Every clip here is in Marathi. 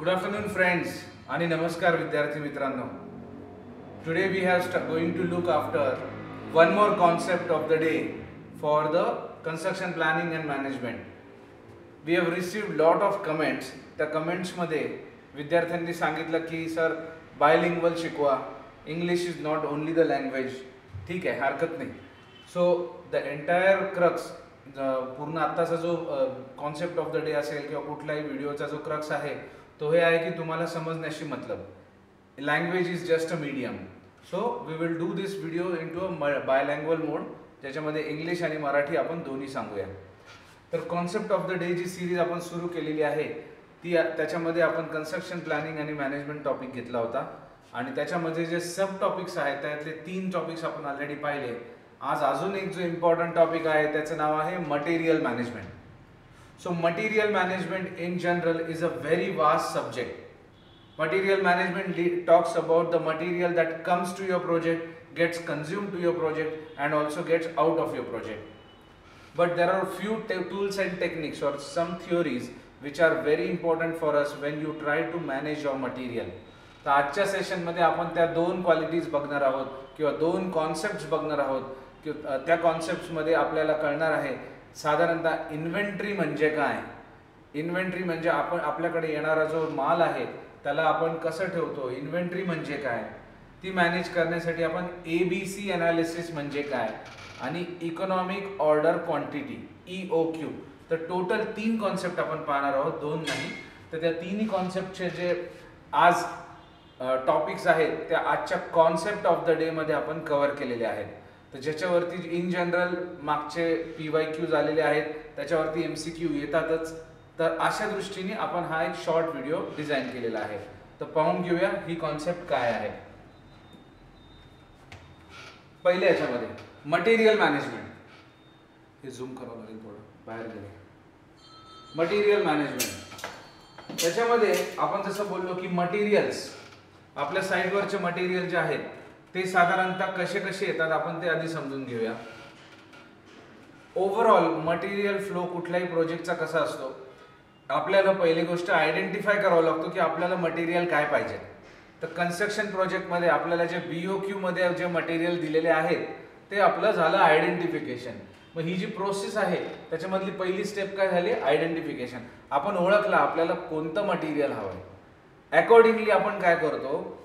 Good afternoon friends आणि नमस्कार विद्यार्थी मित्रांनो. Today we have going to look after one more concept of the day for the construction planning and management. We have received lot of comments. त्या comments मध्ये विद्यार्थ्यांनी सांगितलं की सर bilingual शिकवा, English is not only the language. ठीक आहे, हरकत नाही. So the entire crux पूर्ण आत्ताचा जो कॉन्सेप्ट ऑफ द डे असेल किंवा कुठलाही व्हिडिओचा जो क्रक्स आहे तो हे आहे की तुम्हाला समजण्याशी मतलब language is just a medium. So we will do this video into a bilanguage mode, ज्याच्यामध्ये इंग्लिश आणि मराठी आपण दोन्ही सांगूया. तर कॉन्सेप्ट ऑफ द डे जी सिरीज आपण सुरू केलेली आहे ती त्याच्यामध्ये आपण कन्स्ट्रक्शन प्लॅनिंग आणि मॅनेजमेंट टॉपिक घेतला होता आणि त्याच्यामध्ये जे सब टॉपिक्स आहेत त्यातले 3 टॉपिक्स आपण ऑलरेडी पाहिले. आज अजून एक जो इम्पॉर्टंट टॉपिक आहे त्याचं नाव आहे material management. So material management in general is a very vast subject. Material management talks about the material that comes to your project, gets consumed to your project and also gets out of your project. But there are few tools and techniques or some theories which are very important for us when you try to manage your material. तर आजच्या सेशनमध्ये आपण त्या 2 क्वालिटीज बघणार आहोत किंवा 2 कॉन्सेप्ट्स बघणार आहोत. त्या कॉन्सेप्ट्समध्ये आपल्याला कळणार आहे साधारणतः इन्व्हेंटरी म्हणजे काय. इन्व्हेंटरी म्हणजे आपण आपल्याकडे येणारा जो माल आहे त्याला आपण कसं ठेवतो, इन्व्हेंटरी म्हणजे काय, ती मॅनेज करण्यासाठी आपण ABC ॲनालिसिस म्हणजे काय आणि इकॉनॉमिक ऑर्डर क्वांटिटी EOQ. तर टोटल 3 कॉन्सेप्ट आपण पाहणार आहोत, 2 नाही. तर त्या 3ही कॉन्सेप्टचे जे आज टॉपिक्स आहेत त्या आजच्या कॉन्सेप्ट ऑफ द डे मध्ये आपण कव्हर केलेले आहेत. तर ज्याच्यावरती इन जनरल मागचे PYQ झालेले आहेत त्याच्यावरती MCQ येतातच. तर अशा दृष्टीने आपण हा एक शॉर्ट व्हिडिओ डिझाईन केलेला आहे. तर पाहून घेऊया ही कॉन्सेप्ट काय आहे. पहिले याच्यामध्ये मटेरियल मॅनेजमेंट, हे झूम करावं लागेल थोडं, बाहेर गेले. मटेरियल मॅनेजमेंट त्याच्यामध्ये आपण जसं बोललो की मटेरियल्स आपल्या साईटवरचे मटेरियल जे आहेत ते साधारणतः कसे कसे येतात आपण ते आधी समजून घेऊया. ओव्हरऑल मटेरियल फ्लो कुठल्याही प्रोजेक्टचा कसा असतो, आपल्याला पहिली गोष्ट आयडेंटिफाय करावं लागतो की आपल्याला मटेरियल काय पाहिजे. तर कन्स्ट्रक्शन प्रोजेक्टमध्ये आपल्याला जे BOQ मध्ये जे मटेरियल दिलेले आहेत ते आपलं झालं आयडेंटिफिकेशन. मग ही जी प्रोसेस आहे त्याच्यामधली पहिली स्टेप काय झाली, आयडेंटिफिकेशन. आपण ओळखलं आपल्याला कोणतं मटेरियल हवं आहे, अकॉर्डिंगली आपण काय करतो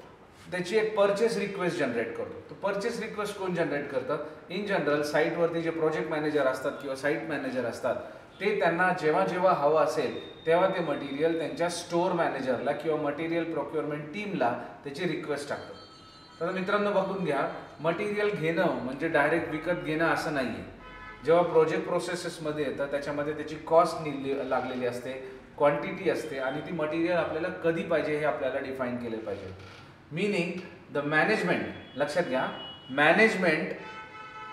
त्याची एक परचेस रिक्वेस्ट जनरेट करतो. तर परचेस रिक्वेस्ट कोण जनरेट करतं, इन जनरल साईटवरती जे प्रोजेक्ट मॅनेजर असतात किंवा साईट मॅनेजर असतात ते त्यांना जेव्हा जेव्हा हवं असेल तेव्हा ते मटेरियल त्यांच्या स्टोअर मॅनेजरला किंवा मटेरियल प्रोक्युअरमेंट टीमला त्याची रिक्वेस्ट टाकतात. तर मित्रांनो बघून घ्या, मटेरियल घेणं म्हणजे डायरेक्ट विकत घेणं असं नाही आहे. जेव्हा प्रोजेक्ट प्रोसेसेसमध्ये येतं त्याच्यामध्ये त्याची कॉस्ट लागलेली असते, क्वांटिटी असते आणि ती मटेरियल आपल्याला कधी पाहिजे हे आपल्याला डिफाईन केले पाहिजे. मीनिंग द मॅनेजमेंट, लक्षात घ्या, मॅनेजमेंट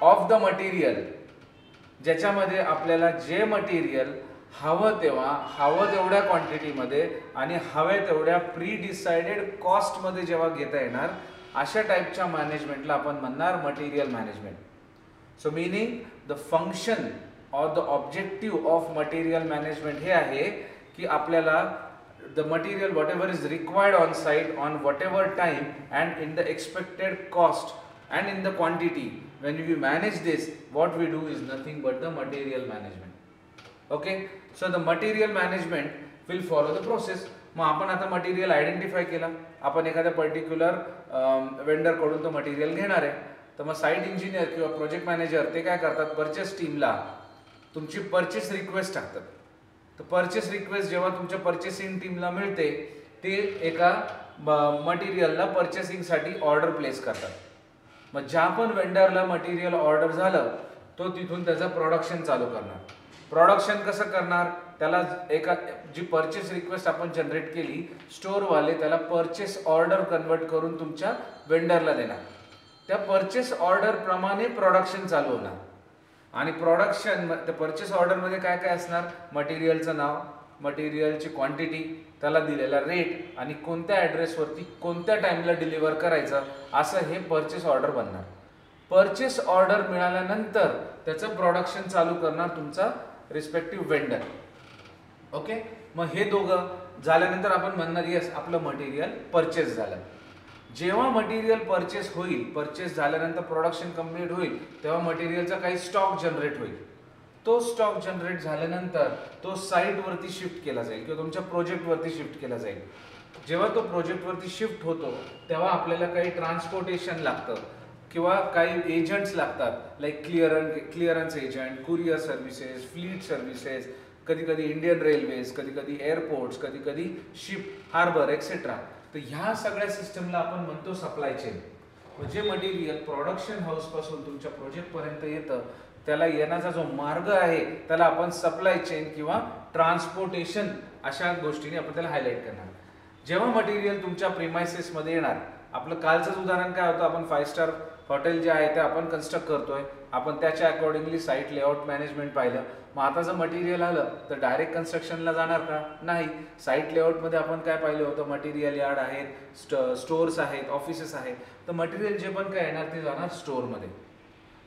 ऑफ द मटेरियल, ज्याच्यामध्ये आपल्याला जे मटेरियल हवं तेव्हा हवं तेवढ्या क्वांटिटीमध्ये आणि हवे तेवढ्या प्री डिसाइडेड कॉस्टमध्ये जेव्हा घेता येणार अशा टाईपच्या मॅनेजमेंटला आपण म्हणणार material management. So meaning the function or the objective of material management हे आहे की आपल्याला the material whatever is required on site on whatever time and in the expected cost and in the quantity, when we manage this what we do is nothing but the material management. Okay, so the material management will follow the process. मग आपण आता मटेरियल आयडेंटिफाय केला, आपण एखाद्या पर्टिक्युलर वेंडर कडून तो मटेरियल घेणार आहे. तर मग साईट इंजिनियर किंवा प्रोजेक्ट मॅनेजर ते काय करतात, परचेस टीमला तुमची परचेस रिक्वेस्ट टाकतात. तर परचेस रिक्वेस्ट जेव्हा तुमच्या परचेसिंग टीमला मिळते ते एका मटेरियलला परचेसिंगसाठी ऑर्डर प्लेस करतात. मग ज्या पण वेंडरला मटेरियल ऑर्डर झालं तो तिथून त्याचं प्रोडक्शन चालू करणार. प्रोडक्शन कसं करणार, त्याला एका जी परचेस रिक्वेस्ट आपण जनरेट केली स्टोअरवाले त्याला परचेस ऑर्डर कन्वर्ट करून तुमच्या वेंडरला देणार. त्या परचेस ऑर्डर प्रमाणे प्रोडक्शन चालू होणार आणि प्रोडक्शन त्या परचेस ऑर्डरमध्ये काय काय असणार, मटेरियलचं नाव, मटेरियलची क्वांटिटी, त्याला दिलेला रेट आणि कोणत्या ॲड्रेसवरती कोणत्या टाईमला डिलिव्हर करायचं असं हे परचेस ऑर्डर बनणार. परचेस ऑर्डर मिळाल्यानंतर त्याचं प्रोडक्शन चालू करणार तुमचा रिस्पेक्टिव्ह वेंडर. ओके, मग हे दोघं झाल्यानंतर आपण म्हणणार येस आपलं मटेरियल परचेस झालं. जेव्हा मटेरियल परचेस होईल, परचेस झाल्यानंतर प्रोडक्शन कंप्लीट होईल, तेव्हा मटेरियलचा काही स्टॉक जनरेट होईल. तो स्टॉक जनरेट झाल्यानंतर तो साईटवरती शिफ्ट केला जाईल किंवा तुमच्या प्रोजेक्टवरती शिफ्ट केला जाईल. जेव्हा तो प्रोजेक्टवरती शिफ्ट होतो तेव्हा आपल्याला काही ट्रान्सपोर्टेशन लागतं किंवा काही एजंट्स लागतात, like clearance agent, courier services, fleet services, कधी कधी इंडियन रेल्वेज, कधी कधी एअरपोर्ट्स, कधी कधी शिप, हार्बर एक्सेट्रा. तर ह्या सगळ्या सिस्टमला आपण म्हणतो सप्लाय चेन. म्हणजे मटेरियल प्रोडक्शन हाऊसपासून तुमच्या प्रोजेक्टपर्यंत येतं, त्याला येण्याचा जो मार्ग आहे त्याला आपण सप्लाय चेन किंवा ट्रान्सपोर्टेशन अशा गोष्टीने आपण त्याला हायलाईट करणार. जेव्हा मटेरियल तुमच्या प्रिमायसेसमध्ये येणार, आपलं कालचंच उदाहरण काय होतं, आपण 5 स्टार हॉटेल जे आहे ते आपण कन्स्ट्रक्ट करतोय, आपण त्याच्या अकॉर्डिंगली साईट लेआउट मॅनेजमेंट पाहिलं. मग आता जर मटेरियल आलं तर डायरेक्ट कन्स्ट्रक्शनला जाणार का? नाही. साईट लेआउटमध्ये आपण काय पाहिलं होतं, मटेरियल यार्ड आहेत, स्टोअर्स आहेत, ऑफिसेस आहेत. तर मटेरियल जे पण काय येणार ते जाणार स्टोअरमध्ये.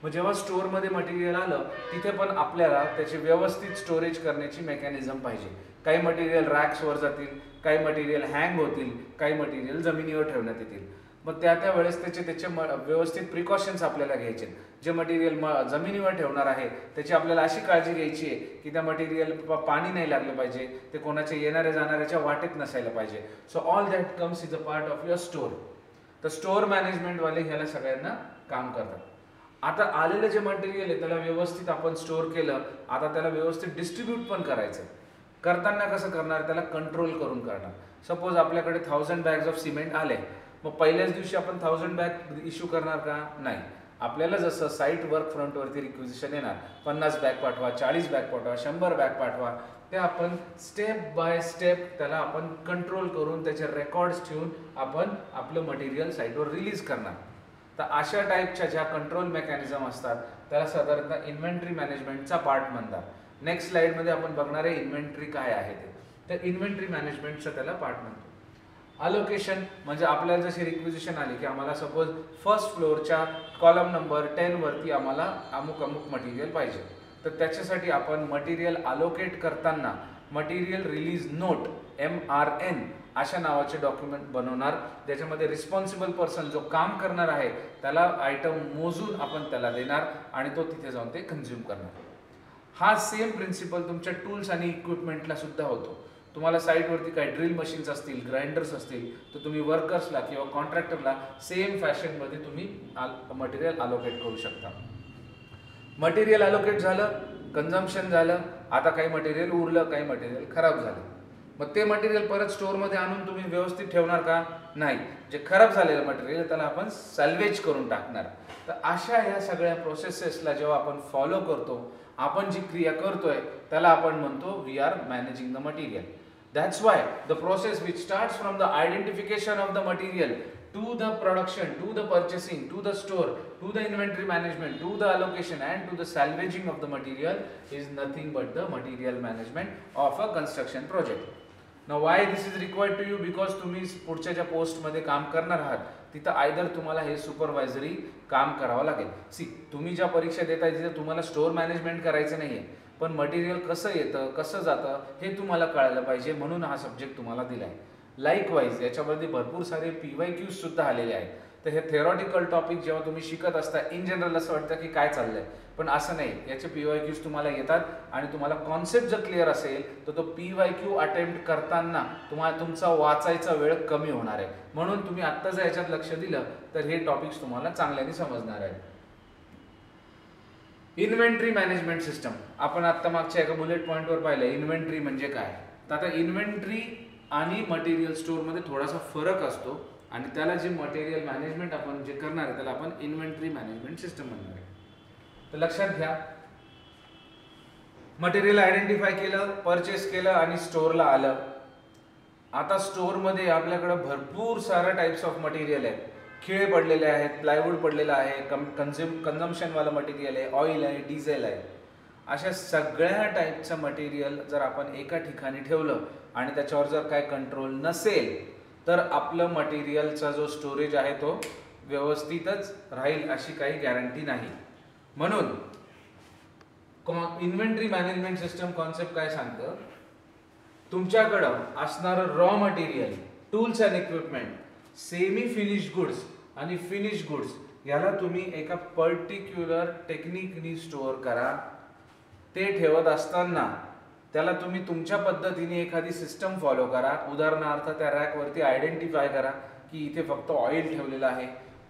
मग जेव्हा स्टोअरमध्ये मटेरियल आलं तिथे पण आपल्याला त्याचे व्यवस्थित स्टोरेज करण्याची मेकॅनिझम पाहिजे. काही मटेरियल रॅक्सवर जातील, काही मटेरियल हँग होतील, काही मटेरियल जमिनीवर ठेवण्यात येतील. मग त्या वेळेस त्याचे व्यवस्थित प्रिकॉशन्स आपल्याला घ्यायचे. जे मटेरियल जमिनीवर ठेवणार आहे त्याची आपल्याला अशी काळजी घ्यायची आहे की त्या मटेरियल पाणी नाही लागलं पाहिजे, ते कोणाच्या येणाऱ्या जाणाऱ्याच्या वाटेत नसायला पाहिजे. So all that comes is a part of your store. तर स्टोअर मॅनेजमेंटवाले ह्याला सगळ्यांना काम करतात. आता आलेलं जे मटेरियल आहे त्याला व्यवस्थित आपण स्टोअर केलं, आता त्याला व्यवस्थित डिस्ट्रीब्यूट पण करायचं. करताना कसं करणार, त्याला कंट्रोल करून करणार. सपोज आपल्याकडे 1000 बॅग्स ऑफ सिमेंट आले, मग पहिल्याच दिवशी आपण 1000 बॅग इश्यू करणार का? नाही. आपल्याला जसं साईट वर्क फ्रंटवरती रिक्विजिशन येणार, 50 बॅग पाठवा, 40 बॅग पाठवा, 100 बॅग पाठवा, ते आपण स्टेप बाय स्टेप त्याला आपण कंट्रोल करून त्याचे रेकॉर्ड्स ठेवून आपण आपलं मटेरियल साईटवर रिलीज करणार. तर अशा टाईपच्या ज्या कंट्रोल मेकॅनिझम असतात त्याला साधारणतः इन्व्हेंटरी मॅनेजमेंटचा पार्ट म्हणतात. नेक्स्ट स्लाइडमध्ये आपण बघणार आहे इन्व्हेंटरी काय आहे ते. तर इन्व्हेंटरी मॅनेजमेंटचा त्याला पार्ट म्हणतो. अलोकेशन म्हणजे आपल्याला जशी रिक्विजिशन आली की आम्हाला सपोज फर्स्ट फ्लोअरच्या कॉलम नंबर 10 वरती आम्हाला अमुक अमुक मटेरियल पाहिजे, तर त्याच्यासाठी आपण मटेरियल अलोकेट करताना मटेरियल रिलीज नोट MRN अशा नावाचे डॉक्युमेंट बनवणार. ज्याच्यामध्ये रिस्पॉन्सिबल पर्सन जो काम करणार आहे त्याला आयटम मोजून आपण त्याला देणार आणि तो तिथे जाऊन ते कन्झ्युम करणार. हा सेम प्रिन्सिपल तुमच्या टूल्स आणि इक्विपमेंटला सुद्धा होतो. तुम्हाला साईटवरती काही ड्रिल मशीन्स असतील, ग्राइंडर्स असतील, तर तुम्ही वर्कर्सला किंवा कॉन्ट्रॅक्टरला सेम फॅशनमध्ये तुम्ही मटेरियल अलोकेट करू शकता. मटेरियल अलोकेट झालं, कन्झम्पशन झालं, आता काही मटेरियल उरलं, काही मटेरियल खराब झालं. मग ते मटेरियल परत स्टोअरमध्ये आणून तुम्ही व्यवस्थित ठेवणार का? नाही. जे खराब झालेलं मटेरियल त्याला आपण सॅल्वेज करून टाकणार. तर अशा ह्या सगळ्या प्रोसेसेसला जेव्हा आपण फॉलो करतो, आपण जी क्रिया करतोय त्याला आपण म्हणतो we are managing the material. That's why the process which starts from the identification of the material to the production, to the purchasing, to the store, to the inventory management, to the allocation and to the salvaging of the material is nothing but the material management of a construction project. Now why this is required to you? Because तुम्ही पुढच्या ज्या पोस्टमध्ये काम करणार आहात तिथं आयदर तुम्हाला हे सुपरवायझरी काम करावं लागेल. तुम्ही ज्या परीक्षा देताय तिथे तुम्हाला स्टोअर मॅनेजमेंट करायचं नाहीये, पण मटेरियल कसं येतं, कसं जातं हे तुम्हाला कळायला पाहिजे, म्हणून हा सब्जेक्ट तुम्हाला दिलाय. लाईकवाईज याच्यामध्ये भरपूर सारे PYQs सुद्धा आलेले आहेत. तर हे थेरॉटिकल टॉपिक जेव्हा तुम्ही शिकत असता इन जनरल असं वाटतं की काय चाललंय, पण असं नाही. याचे PYQs तुम्हाला येतात आणि तुम्हाला कॉन्सेप्ट जर क्लिअर असेल तर तो PYQ अटेम्प्ट करताना तुम्हाला तुमचा वाचायचा वेळ कमी होणार आहे. म्हणून तुम्ही आत्ता जर याच्यात लक्ष दिलं तर हे टॉपिक्स तुम्हाला चांगल्याने समजणार आहेत. इन्व्हेंटरी मॅनेजमेंट सिस्टम आपण आत्ता मागच्या एका बुलेट पॉईंटवर पाहिलं. इन्व्हेंटरी म्हणजे काय? तर आता इन्व्हेंटरी आणि मटेरियल स्टोअरमध्ये थोडासा फरक असतो आणि त्याला जे मटेरियल मॅनेजमेंट आपण जे करणार आहे त्याला आपण इन्व्हेंटरी मॅनेजमेंट सिस्टम म्हणणार आहे. तर लक्षात घ्या, मटेरियल आयडेंटिफाय केलं, परचेस केलं आणि स्टोअरला आलं. आता स्टोअरमध्ये आपल्याकडे भरपूर सारा टाइप्स ऑफ मटेरियल आहे. खिळे पडलेले आहेत, प्लायवूड पडलेला आहे, कन्झम्पशनवालं मटेरियल आहे, ऑइल आहे, डिझेल आहे. अशा सगळ्या टाईपचं मटेरियल जर आपण एका ठिकाणी ठेवलं आणि त्याच्यावर जर काय कंट्रोल नसेल तर आपलं मटेरियलचा जो स्टोरेज आहे तो व्यवस्थितच राहील अशी काही गॅरंटी नाही. म्हणून इन्व्हेंटरी मॅनेजमेंट सिस्टम कॉन्सेप्ट काय सांगतं, तुमच्याकडं असणारं raw material, tools and equipment, semi finish goods आणि फिनिश गुड्स याला तुम्ही एका पर्टिक्युलर टेक्निकनी स्टोअर करा. ते ठेवत असताना त्याला तुम्ही तुमच्या पद्धतीने एखादी सिस्टम फॉलो करा. उदाहरणार्थ त्या रॅकवरती आयडेंटिफाय करा की इथे फक्त ऑइल ठेवलेलं आहे.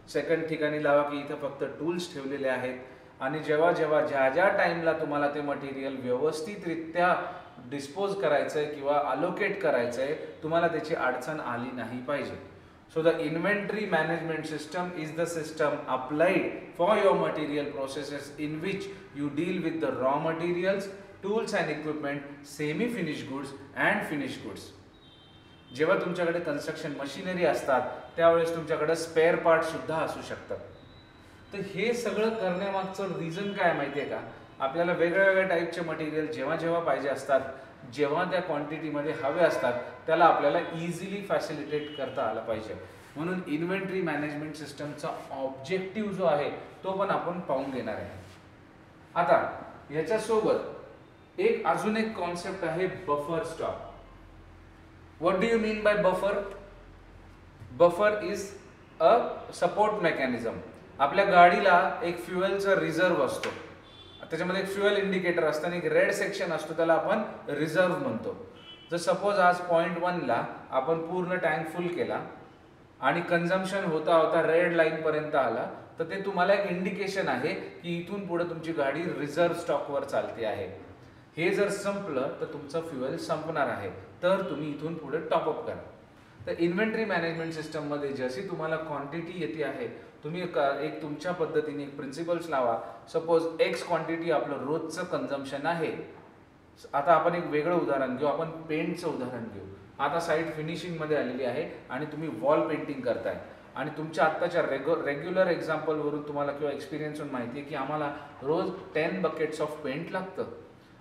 सेकंड ठिकाणी लावा की इथे फक्त टूल्स ठेवलेले आहेत. आणि जेव्हा जेव्हा ज्या ज्या टाइमला तुम्हाला ते मटेरियल व्यवस्थितरित्या डिस्पोज करायचंय किंवा अलोकेट करायचंय, तुम्हाला त्याची अडचण आली नाही पाहिजे. So the inventory management system is the system applied for your material processes in which you deal with the raw materials, tools and equipment, semi-finished goods and finished goods. जेव्हा तुमच्याकडे कन्स्ट्रक्शन मशिनरी असतात त्यावेळेस तुमच्याकडे स्पेअर पार्ट सुद्धा असू शकतात. तर हे सगळं करण्यामागचं रिझन काय माहिती आहे का? आपल्याला वेगळ्या वेगळ्या टाईपचे मटेरियल जेव्हा जेव्हा पाहिजे असतात, जेव्हा त्या क्वांटिटीमध्ये हवे असतात, त्याला आपल्याला इझिली फॅसिलिटेट करता आलं पाहिजे. म्हणून इन्व्हेंटरी मॅनेजमेंट सिस्टमचा ऑब्जेक्टिव्ह जो आहे तो पण आपण पाहून घेणार आहे. आता याच्यासोबत अजून एक कॉन्सेप्ट आहे buffer stock. What do you mean by buffer? Buffer is a support mechanism. आपल्या गाडीला एक फ्युएलचा रिझर्व्ह असतो, त्याच्यामध्ये एक फ्युएल इंडिकेटर असतं आणि एक रेड सेक्शन असतो, त्याला आपण रिझर्व्ह म्हणतो. जर सपोज आज पॉइंट 1 ला आपण पूर्ण टँक फुल केला आणि कन्झम्पशन होता होता रेड लाईन पर्यंत आला, तर ते तुम्हाला एक इंडिकेशन आहे की इथून पुढे तुमची गाडी रिझर्व्ह स्टॉकवर चालते आहे. हे जर संपलं तर तुमचं फ्युएल संपणार आहे, तर तुम्ही इथून पुढे टॉपअप करा. तर इन्व्हेंटरी मॅनेजमेंट सिस्टममध्ये जशी तुम्हाला क्वांटिटी येते आहे, तुम्ही एक तुमच्या पद्धतीने एक प्रिन्सिपल्स लावा. सपोज एक्स क्वांटिटी आपलं रोजचं कन्झम्पशन आहे. आता आपण एक वेगळं उदाहरण घेऊ, आपण पेंटचं उदाहरण घेऊ. आता साईट फिनिशिंगमध्ये आलेली आहे आणि तुम्ही वॉल पेंटिंग करताय आणि तुमच्या आत्ताच्या रेग्युलर एक्झाम्पलवरून तुम्हाला किंवा एक्सपिरियन्सवरून माहिती आहे की आम्हाला रोज 10 बकेट्स ऑफ पेंट लागतं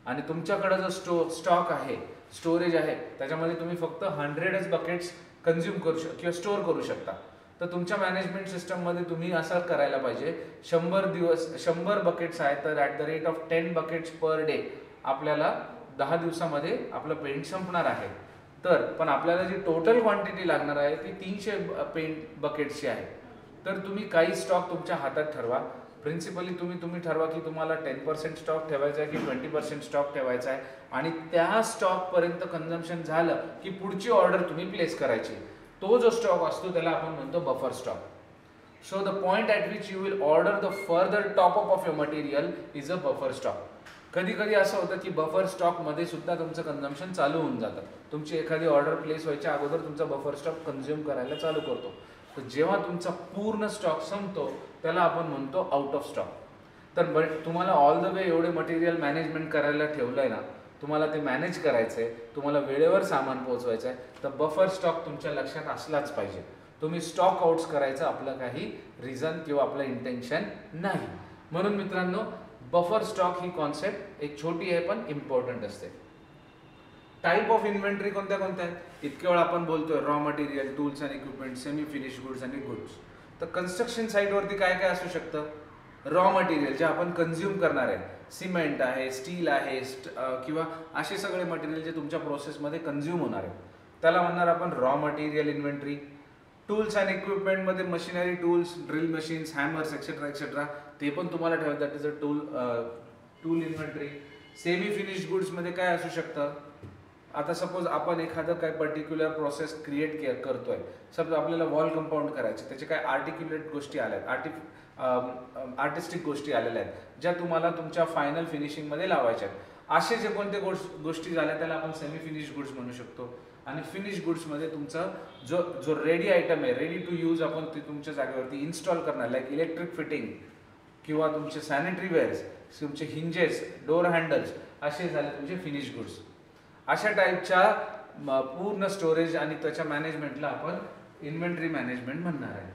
आणि तुमच्याकडे जो स्टॉक आहे, स्टोरेज आहे, त्याच्यामध्ये तुम्ही फक्त 100च बकेट्स कन्झ्युम करू किंवा स्टोअर करू शकता. तर तुमच्या मॅनेजमेंट सिस्टममध्ये तुम्ही असं करायला पाहिजे, 100 बकेट्स आहेत तर at the rate of 10 buckets per day आपल्याला 10 दिवसामध्ये आपलं पेंट संपणार आहे. तर पण आपल्याला जी टोटल क्वांटिटी लागणार आहे ती 300 पेंट बकेट्सची आहे. तर तुम्ही काही स्टॉक तुमच्या हातात ठरवा. प्रिन्सिपली तुम्ही ठरवा की तुम्हाला 10% स्टॉक ठेवायचा आहे की 20% स्टॉक ठेवायचा आहे आणि त्या स्टॉकपर्यंत कन्झम्पशन झालं की पुढची ऑर्डर तुम्ही प्लेस करायची. तो जो स्टॉक असतो त्याला आपण म्हणतो buffer stock. So the point at which you will order the further top up of your material is a buffer stock. कधी कधी असं होतं की बफर स्टॉकमध्ये सुद्धा तुमचं कन्झम्पशन चालू होऊन जातं. तुमची एखादी ऑर्डर प्लेस व्हायच्या अगोदर तुमचा बफर स्टॉक कन्झ्युम करायला चालू करतो. तर जेव्हा तुमचा पूर्ण स्टॉक संपतो त्याला आपण म्हणतो आउट ऑफ स्टॉक. तर तुम्हाला ऑल द वे एवढे मटेरियल मॅनेजमेंट करायला ठेवलं आहे ना, तुम्हाला ते मॅनेज करायचं आहे, तुम्हाला वेळेवर सामान पोहोचवायचं आहे, तर बफर स्टॉक तुमच्या लक्षात असलाच पाहिजे. तुम्ही स्टॉक आउट्स करायचं आपलं काही रिझन किंवा आपलं इंटेन्शन नाही. म्हणून मित्रांनो, बफर स्टॉक ही कॉन्सेप्ट एक छोटी आहे पण इम्पॉर्टंट असते. टाईप ऑफ इन्व्हेंटरी कोणत्या कोणत्या आहेत? इतके वेळ आपण बोलतोय raw material, tools and equipment, semi finish goods आणि गुड्स. तर कन्स्ट्रक्शन साईटवरती काय काय असू शकतं? रॉ मटेरियल जे आपण कन्झ्युम करणार आहे, सिमेंट आहे, स्टील आहे, किंवा असे सगळे मटेरियल जे तुमच्या प्रोसेसमध्ये कन्झ्युम होणार आहे, त्याला म्हणणार आपण raw material inventory. Tools and इक्विपमेंटमध्ये machinery, tools, drill machines, hammers etcetera etcetera, ते पण तुम्हाला ठेवायचं, that is a tool inventory. Semi finish गुड्समध्ये काय असू शकतं? आता सपोज आपण एखादं काय पर्टिक्युलर प्रोसेस क्रिएट करतोय, सपोज आपल्याला वॉल कंपाऊंड करायचे, त्याचे काय आर्टिक्युलेट गोष्टी आल्या आहेत, आर्टिस्टिक गोष्टी आलेल्या आहेत ज्या तुम्हाला तुमच्या फायनल फिनिशिंगमध्ये लावायच्या आहेत. असे जे कोणते गोष्टी झाल्या त्याला आपण सेमी फिनिश गुड्स म्हणू शकतो. आणि फिनिश गुड्समध्ये तुमचा जो रेडी आयटम आहे, रेडी टू यूज, आपण ते तुमच्या जागेवरती इन्स्टॉल करणार, लाईक इलेक्ट्रिक फिटिंग किंवा तुमचे सॅनिटरी वेअर्स, तुमचे हिंजेस, डोअर हँडल्स, असे झाले तुमचे फिनिश गुड्स. अशा टाईपच्या पूर्ण स्टोरेज आणि त्याच्या मॅनेजमेंटला आपण इन्व्हेंटरी मॅनेजमेंट म्हणणार आहे.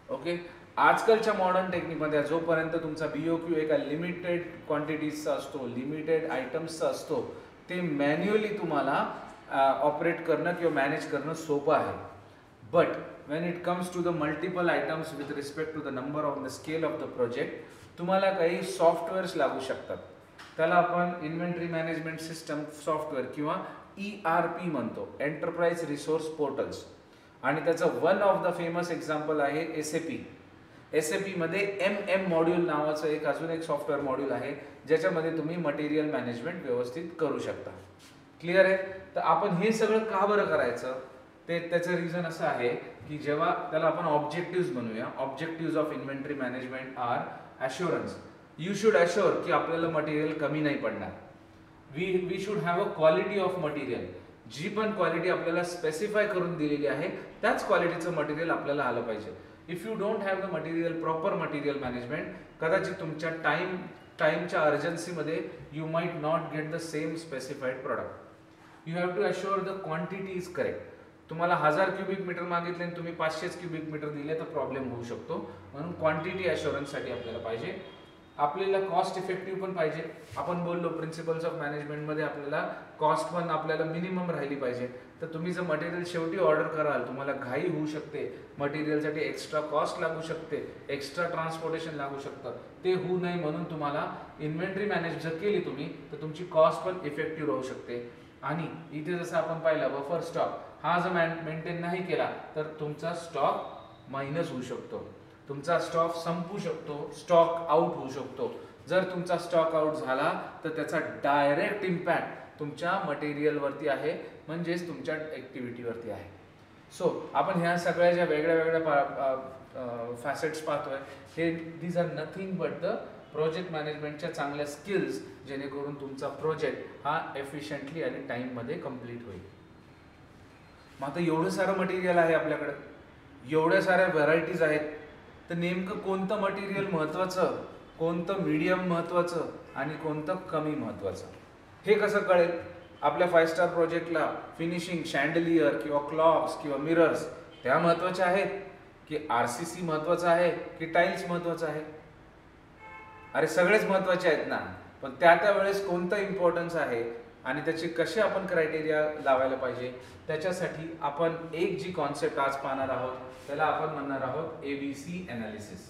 ओके. आजकालच्या मॉडर्न टेक्निकमध्ये जोपर्यंत तुमचा BOQ एका लिमिटेड क्वांटिटीजचा असतो, लिमिटेड आयटम्सचा असतो, ते मॅन्युअली तुम्हाला ऑपरेट करणं किंवा मॅनेज करणं सोपं आहे. But when it comes to the multiple items with respect to the number of the scale of the project, तुम्हाला काही सॉफ्टवेअर्स लागू शकतात. त्याला आपण इन्व्हेंटरी मॅनेजमेंट सिस्टम सॉफ्टवेअर किंवा ERP म्हणतो, एंटरप्राइज रिसोर्स पोर्टल्स. आणि त्याचं one of the famous example आहे SAP. SAP मध्ये MM मॉड्यूल नावाचं अजून एक सॉफ्टवेअर मॉड्यूल आहे, ज्याच्यामध्ये तुम्ही मटेरियल मॅनेजमेंट व्यवस्थित करू शकता. क्लिअर आहे? तर आपण हे सगळं का बरं करायचं, त्याचं रिझन असं आहे की जेव्हा त्याला आपण ऑब्जेक्टिव्ह बनवूया. Objective of inventory management are assurance. You should assure की आपल्याला मटेरियल कमी नाही पडणार. We should have a quality of material. जी पण क्वालिटी आपल्याला स्पेसिफाय करून दिलेली आहे त्याच क्वालिटीचं मटेरियल आपल्याला आलं पाहिजे. If you don't have the material, proper material management, कदाचित तुमच्या टाइमच्या अर्जन्सीमध्ये you might not get the same specified product. You have to assure the quantity is correct. तुम्हाला 1000 क्युबिक मीटर मागितले आणि तुम्ही 500 क्युबिक मीटर दिले तर प्रॉब्लेम होऊ शकतो. म्हणून क्वांटिटी अश्युरन्ससाठी आपल्याला पाहिजे. आपल्याला कॉस्ट इफेक्टिव्ह पण पाहिजे. आपण बोललो प्रिन्सिपल्स ऑफ मॅनेजमेंटमध्ये आपल्याला कॉस्ट पण आपल्याला मिनिमम राहिली पाहिजे. तर तुम्ही जर मटेरियल शेवटी ऑर्डर कराल, तुम्हाला घाई होऊ शकते, मटेरियलसाठी एक्स्ट्रा कॉस्ट लागू शकते, एक्स्ट्रा ट्रान्सपोर्टेशन लागू शकतं. ते होऊ नये म्हणून तुम्हाला इन्व्हेंटरी मॅनेज जर केली तुम्ही तर तुमची कॉस्ट पण इफेक्टिव्ह राहू शकते. आणि इथे जसं आपण पाहिलं बफर स्टॉक हा जर मेंटेन नाही केला तर तुमचा स्टॉक मायनस होऊ शकतो, तुमचा स्टॉक संपू शकतो, स्टॉक आउट होऊ शकतो. जर तुमचा स्टॉक आउट झाला तर त्याचा डायरेक्ट इम्पॅक्ट तुमच्या मटेरियलवरती आहे, म्हणजेच तुमच्या ऍक्टिव्हिटीवरती आहे. सो आपण ह्या सगळ्या ज्या वेगळ्या वेगळ्या फॅसेट्स पाहतोय, हे these are nothing but the project मॅनेजमेंटच्या चांगल्या स्किल्स, जेणेकरून तुमचा प्रोजेक्ट हा एफिशियंटली आणि टाइममध्ये कम्प्लीट होईल. मग आता एवढं सारं मटेरियल आहे आपल्याकडे, एवढ्या साऱ्या व्हरायटीज आहेत, तर नेमकं कोणतं मटेरियल महत्त्वाचं, कोणतं मीडियम महत्त्वाचं आणि कोणतं कमी महत्त्वाचं हे कसं कळेल? आपल्या 5 स्टार प्रोजेक्टला फिनिशिंग शँडलियर किंवा क्लॉक्स किंवा मिरर्स त्या महत्त्वाच्या आहेत की RCC महत्त्वाचं आहे की टाईल्स महत्त्वाचं आहे? अरे सगळेच महत्त्वाचे आहेत ना, पण त्या वेळेस कोणतं इम्पॉर्टन्स आहे आणि त्याची कशी आपण क्रायटेरिया लावायला पाहिजे, त्याच्यासाठी आपण एक जी कॉन्सेप्ट आज पाहणार आहोत त्याला आपण म्हणणार आहोत ABC एनालिसिस.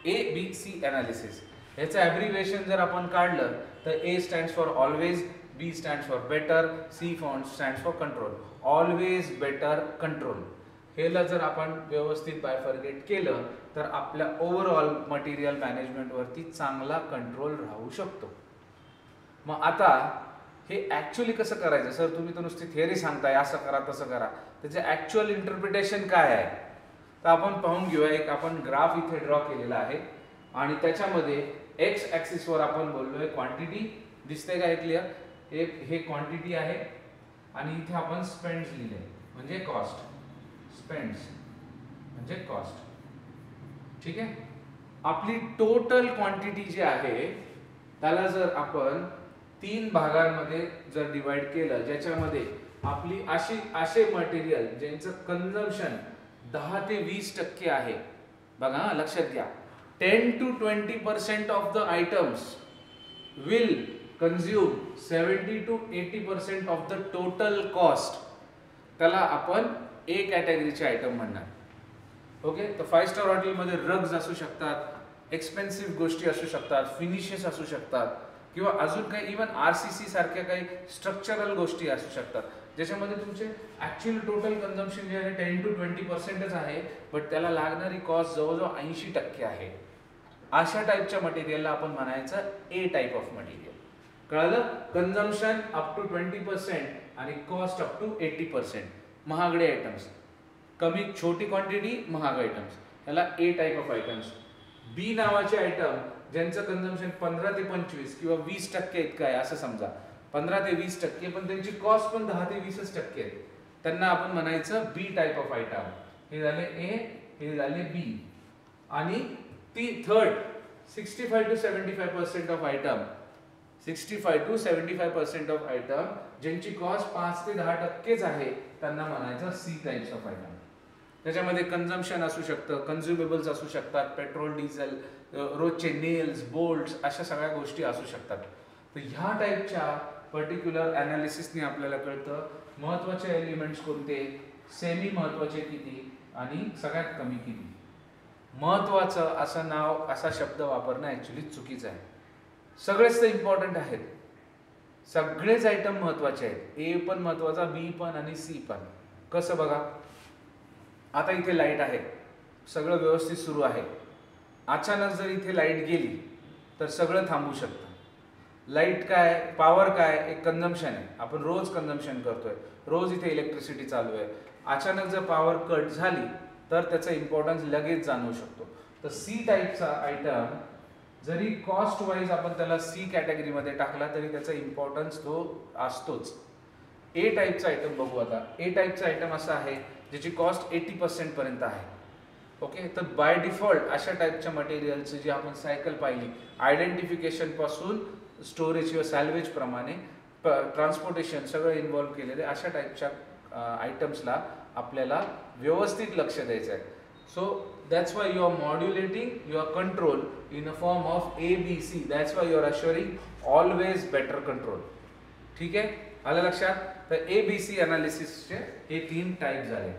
ABC एनालिसिस याचं ॲब्रिव्हिएशन जर आपण काढलं तर A stands for always, B stands for better, C stands for control. Always, better, control हेला जर आपण व्यवस्थित बायफर्गेट केलं तर आपल्या ओव्हरऑल मटेरियल मॅनेजमेंटवरती चांगला कंट्रोल राहू शकतो. मग आता हे ॲक्च्युअली कसं करायचं? सर तुम्ही तर नुसती थिअरी सांगताय, असं करा तसं करा, त्याचं ॲक्च्युअल इंटरप्रिटेशन काय आहे? तर आपण पाहून घेऊया. एक आपण ग्राफ इथे ड्रॉ केलेला आहे आणि त्याच्यामध्ये एक्स ॲक्सिसवर आपण बोललोय क्वांटिटी. दिसतंय का हे क्लिअर? हे क्वांटिटी आहे आणि इथे आपण स्पेंड्स लिहिले म्हणजे कॉस्ट. स्पेंड्स म्हणजे कॉस्ट. ठीक आहे. आपली टोटल क्वांटिटी जी आहे त्याला जर आपण 3 भागांमध्ये जर डिवाइड केलं, ज्याच्यामध्ये आपली असे मटेरियल ज्यांचं कन्झम्पशन 10 ते 20% आहे. बघा लक्षात घ्या, 10 to 20% of the items will consume 70 to 80% of the total cost. त्याला आपण A कॅटेगरीचे आयटम म्हणणार. ओके. तर 5 स्टार हॉटेलमध्ये रग्स असू शकतात, एक्सपेन्सिव्ह गोष्टी असू शकतात, फिनिशेस असू शकतात किंवा अजून काही इव्हन RCC सारख्या काही स्ट्रक्चरल गोष्टी असू शकतात, ज्याच्यामध्ये तुमचे ॲक्च्युअल टोटल कन्झम्पशन जे आहे 10 to 20%च आहे, बट त्याला लागणारी कॉस्ट जवळजवळ 80% आहे. अशा टाईपच्या मटेरियलला आपण म्हणायचं A टाईप ऑफ मटेरियल. कळलं? कन्झम्पशन अप टू 20% आणि कॉस्ट अप टू 80%. महागडे आयटम्स, कमी छोटी क्वांटिटी, महाग आयटम्स, याला A type of items. B नावाचे आयटम ज्यांचं कन्झम्पशन 15 ते 25 किंवा 20% इतकं आहे असं समजा, 15 ते 20%, पण त्यांची कॉस्ट पण 10 ते 20% आहे, त्यांना आपण म्हणायचं B टाईप ऑफ आयटम. हे झाले A, हे झाले B. आणि third 65 to 75% of item, 65 to 75% of item ज्यांची कॉस्ट 5 ते 10%च आहे, त्यांना म्हणायचं C टाइप्स ऑफ आयटम. त्याच्यामध्ये कन्झम्पशन असू शकतं, कन्झ्युमेबल्स असू शकतात, पेट्रोल, डिझेल, रोजचे नेल्स, बोल्ट्स, अशा सगळ्या गोष्टी असू शकतात. तर ह्या टाईपच्या पर्टिक्युलर ॲनालिसिसने आपल्याला कळतं महत्त्वाचे एलिमेंट्स कोणते, सेमी महत्त्वाचे किती आणि सगळ्यात कमी किती. महत्त्वाचं असं नाव, असा शब्द वापरणं ॲक्च्युली चुकीचं आहे. सगळेच तर इम्पॉर्टंट आहेत, सगळेच आयटम महत्वाचे आहेत, ए पण महत्वाचा, बी पण आणि सी पण. कसं बघा, आता इथे लाईट आहे, सगळं व्यवस्थित सुरू आहे. अचानक जर इथे लाईट गेली तर सगळं थांबू शकतं. लाईट काय, पॉवर काय, एक कन्झम्पशन आहे, आपण रोज कन्झम्पशन करतोय, रोज इथे इलेक्ट्रिसिटी चालू आहे. अचानक जर पॉवर कट झाली तर त्याचा इम्पॉर्टन्स लगेच जाणवू शकतो. तर सी टाईपचा आयटम जरी कॉस्ट वाईज आपण त्याला सी कॅटेगरीमध्ये टाकला तरी त्याचा इम्पॉर्टन्स तो असतोच. ए टाईपचा आयटम बघू आता. ए टाईपचा आयटम असा आहे ज्याची कॉस्ट 80% पर्यंत आहे. ओके, तर बाय डिफॉल्ट अशा टाईपच्या मटेरियलची जी आपण सायकल पाहिली, आयडेंटिफिकेशन पासून स्टोरेज किंवा सॅल्वेज प्रमाणे ट्रान्सपोर्टेशन सगळं इन्व्हॉल्व केलेले अशा टाईपच्या आयटम्सला आपल्याला व्यवस्थित लक्ष द्यायचं आहे. So that's why you are modulating your control in a form of ABC. That's why you are assuring always better control. ठीक आहे, आलं लक्षात? तर ABC अनालिसिसचे हे 3 टाईप झाले.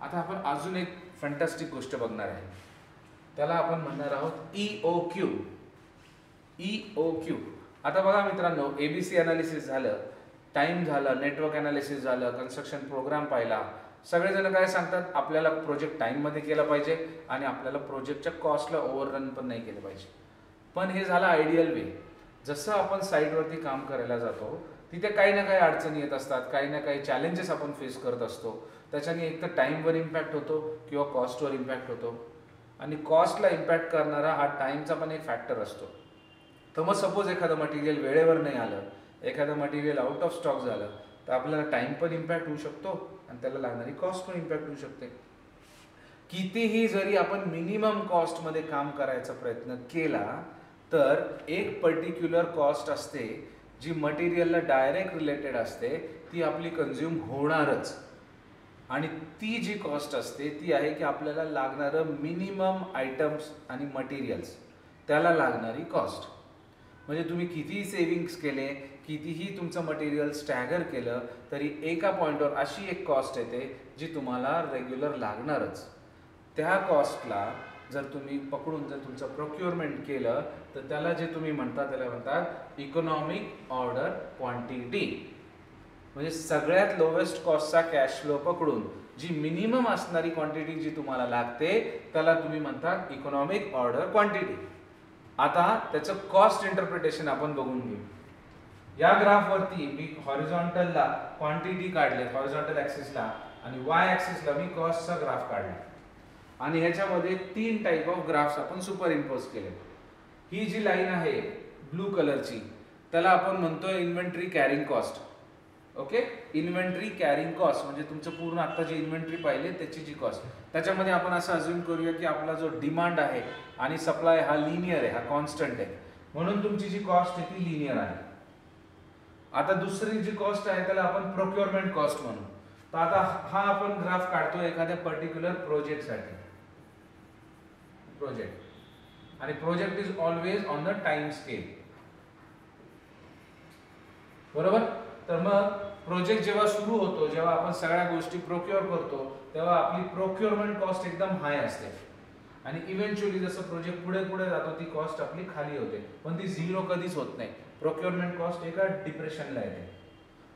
आता आपण अजून एक फॅन्टास्टिक गोष्ट बघणार आहे, त्याला आपण म्हणणार आहोत EOQ. EOQ. आता बघा मित्रांनो, ABC अनालिसिस झालं, टाइम झालं, नेटवर्क अनालिसिस झालं, कन्स्ट्रक्शन प्रोग्राम पाहिला. सगळेजण काय सांगतात, आपल्याला प्रोजेक्ट टाइममध्ये केला पाहिजे आणि आपल्याला प्रोजेक्टच्या कॉस्टला ओव्हररन पण नाही केलं पाहिजे. पण हे झालं आयडियल वे. जसं आपण साईटवरती काम करायला जातो तिथे काही ना काही अडचणी येत असतात, काही ना काही चॅलेंजेस आपण फेस करत असतो. त्याच्याने एक तर टाईमवर इम्पॅक्ट होतो किंवा कॉस्टवर इम्पॅक्ट होतो. आणि कॉस्टला इम्पॅक्ट करणारा हा टाईमचा पण एक फॅक्टर असतो. तर मग सपोज एखादं मटेरियल वेळेवर नाही आलं, एखादं मटेरियल आउट ऑफ स्टॉक झालं, तर आपल्याला टाइम पण इम्पॅक्ट होऊ शकतो आणि त्याला लागणारी कॉस्ट पण इम्पॅक्ट होऊ शकते. कितीही जरी आपण मिनिमम कॉस्टमध्ये काम करायचा प्रयत्न केला तर एक पर्टिक्युलर कॉस्ट असते जी मटेरियलला डायरेक्ट रिलेटेड असते, ती आपली कन्झ्युम होणारच. आणि ती जी कॉस्ट असते ती आहे की आपल्याला लागणारं मिनिमम आयटम्स आणि मटेरियल्स, त्याला लागणारी कॉस्ट. म्हणजे तुम्ही कितीही सेविंग्स केले, कितीही तुमचं मटेरियल स्टॅगर केलं, तरी एका पॉईंटवर अशी एक कॉस्ट येते जी तुम्हाला रेग्युलर लागणारच. त्या कॉस्टला जर तुम्ही पकडून जर तुमचं प्रोक्युअरमेंट केलं तर त्याला जे तुम्ही म्हणता त्याला म्हणतात इकॉनॉमिक ऑर्डर क्वांटिटी. म्हणजे सगळ्यात लोवेस्ट कॉस्टचा कॅश फ्लो पकडून जी मिनिमम असणारी क्वांटिटी जी तुम्हाला लागते त्याला तुम्ही म्हणतात इकॉनॉमिक ऑर्डर क्वांटिटी. आता त्याचं कॉस्ट इंटरप्रिटेशन आपण बघून घेऊ. या ग्राफवरती मी हॉरिझॉन्टलला क्वांटिटी काढले, हॉरिझॉन्टल ॲक्सिसला, आणि वाय ॲक्सिसला मी कॉस्टचा ग्राफ काढला. आणि ह्याच्यामध्ये 3 टाईप ऑफ ग्राफ्स आपण सुपर इम्पोज केले. ही जी लाईन आहे ब्लू कलरची त्याला आपण म्हणतोय inventory carrying cost. Okay, inventory carrying cost म्हणजे तुमचं पूर्ण आता जी इन्व्हेंटरी पाहिले त्याची जी कॉस्ट. त्याच्यामध्ये आपण असं अज्युम करूया की आपला जो डिमांड आहे आणि सप्लाय हा लिनियर आहे, हा कॉन्स्टंट आहे, म्हणून तुमची जी कॉस्ट आहे ती लिनियर आहे. आता दुसरी जी कॉस्ट आहे त्याला आपण प्रोक्युअरमेंट कॉस्ट म्हणू. तर आता हा आपण ग्राफ काढतो एखाद्या पर्टिक्युलर प्रोजेक्टसाठी. प्रोजेक्ट, आणि project is always on the time scale. बरोबर? तर मग प्रोजेक्ट जेव्हा सुरू होतो, जेव्हा आपण सगळ्या गोष्टी प्रोक्युअर करतो, तेव्हा आपली प्रोक्युअरमेंट कॉस्ट एकदम हाय असते. आणि इव्हेंच्युअली जसं प्रोजेक्ट पुढे पुढे जातो ती कॉस्ट आपली खाली होते, पण ती झिरो कधीच होत नाही. प्रोक्युअरमेंट कॉस्ट एका डिप्रेशनला येते.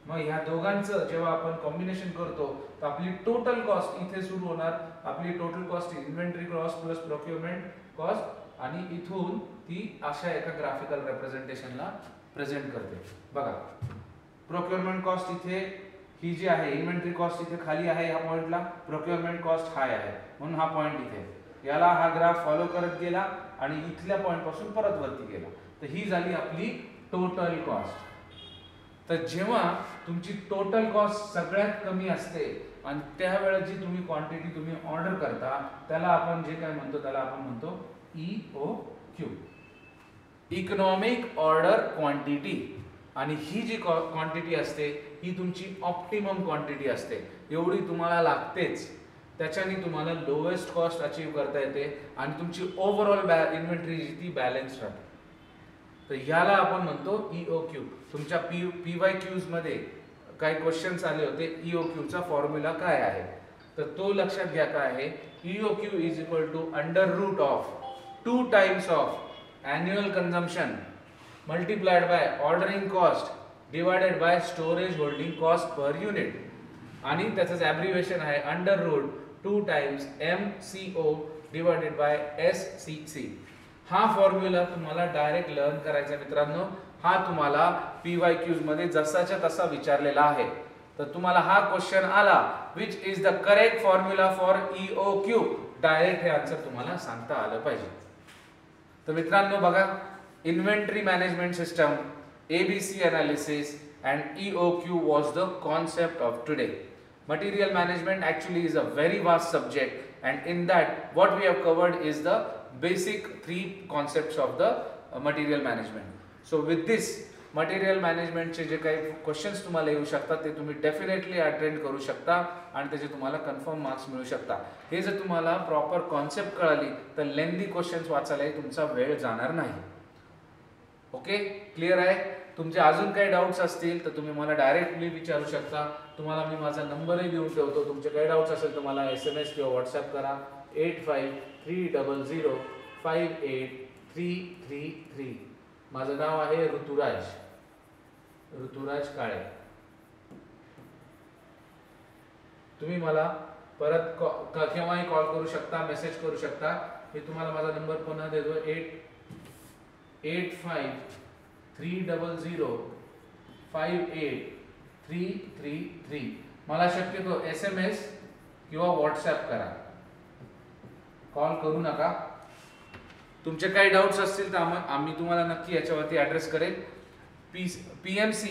मग ह्या दोघांचं जेव्हा आपण कॉम्बिनेशन करतो तर आपली टोटल कॉस्ट इथे सुरू होणार. आपली total cost inventory cost plus procurement cost, आणि इथून ती अशा एका ग्राफिकल रिप्रेझेंटेशनला प्रेझेंट करते. बघा, प्रोक्युअरमेंट कॉस्ट इथे ही जी आहे, इन्व्हेंटरी कॉस्ट इथे खाली आहे ह्या पॉइंटला, प्रोक्युअरमेंट कॉस्ट हाय आहे म्हणून हा पॉइंट इथे. याला हा ग्राफ फॉलो करत गेला आणि इथल्या पॉइंट पासून परत वरती गेला. तर ही झाली आपली टोटल कॉस्ट. तर जेव्हा तुमची टोटल कॉस्ट सगळ्यात कमी असते आणि त्यावेळेस जी तुम्ही क्वांटिटी तुम्ही ऑर्डर करता त्याला आपण जे काय म्हणतो त्याला आपण म्हणतो EOQ, इकॉनॉमिक ऑर्डर क्वांटिटी. आणि ही जी क्वांटिटी असते ही तुमची ऑप्टिमम क्वांटिटी असते, एवढी तुम्हाला लागतेच. त्याच्याने तुम्हाला लोवेस्ट कॉस्ट अचीव करता येते आणि तुमची ओव्हरऑल इन्व्हेंटरी जी ती बॅलन्स राहते. तर ह्याला आपण म्हणतो EOQ. तुमच्या PYQs मध्ये काही क्वेश्चन्स आले होते EOQ चा फॉर्म्युला काय आहे, तर तो लक्षात घ्या काय आहे. EOQ is equal to under root of 2 times of annual consumption multiplied by ordering cost divided by storage holding cost per unit, आणि त्याचंच ॲब्रिव्हिएशन आहे under root 2 times MCO divided by SCC. हा फॉर्म्युला तुम्हाला डायरेक्ट लर्न करायचा मित्रांनो. हा तुम्हाला PYQs मध्ये जसाच्या तसा विचारलेला आहे. तर तुम्हाला हा क्वेश्चन आला which is the correct formula for EOQ, direct हे आन्सर तुम्हाला सांगता आलं पाहिजे. तर मित्रांनो बघा, inventory management system, ABC analysis and EOQ was the concept of today. Material management actually is a very vast subject, and in that what we have covered is the basic 3 concepts of the material management. So with this material मॅनेजमेंटचे जे काही क्वेश्चन्स तुम्हाला येऊ शकतात ते तुम्ही डेफिनेटली अटेंड करू शकता आणि त्याचे तुम्हाला कन्फर्म मार्क्स मिळू शकता. हे जर तुम्हाला प्रॉपर कॉन्सेप्ट कळाली तर लेंदी क्वेश्चन्स वाचायलाही तुमचा वेळ जाणार नाही. ओके, क्लिअर आहे? तुमचे अजून काही डाऊट्स असतील तर तुम्ही मला डायरेक्टली विचारू शकता. तुम्हाला मी माझा नंबरही देऊन ठेवतो. तुमचे काही डाऊट्स असेल तर मला SMS किंवा व्हॉट्सअप करा 8530058333. माझं नाव आहे ऋतुराज काळे. तुम्ही मला परत केव्हाही कॉल करू शकता, मेसेज करू शकता. मी तुम्हाला माझा नंबर पुन्हा देतो 8830058333. मला शक्यतो SMS किंवा व्हॉट्सअप करा, कॉल करू नका. तुमचे काही डाऊट्स असतील तर आम्ही तुम्हाला नक्की याच्यावरती ॲड्रेस करेल. PMC,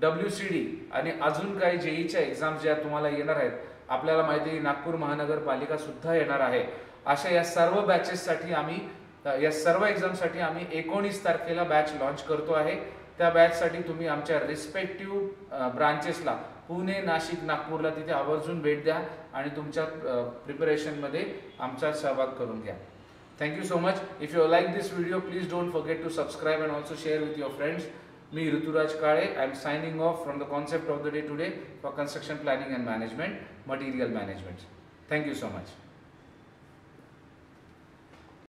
WCD आणि अजून काही JEEच्या एक्झाम्स ज्या तुम्हाला येणार आहेत, आपल्याला माहिती आहे नागपूर महानगरपालिका सुद्धा येणार आहे. अशा या सर्व बॅचेससाठी या सर्व एक्झामसाठी आम्ही 19 तारखेला बॅच लॉन्च करतो आहे. त्या बॅचसाठी तुम्ही आमच्या रिस्पेक्टिव्ह ब्रांचेसला पुणे, नाशिक, नागपूरला तिथे आवर्जून भेट द्या आणि तुमच्या प्रिपरेशनमध्ये आमचा सहभाग करून घ्या. Thank you so much. If you like this video, please don't forget to subscribe and also share with your friends. Me Ruturaj Kale. I am signing off from the concept of the day today for construction planning and management, material management. Thank you so much.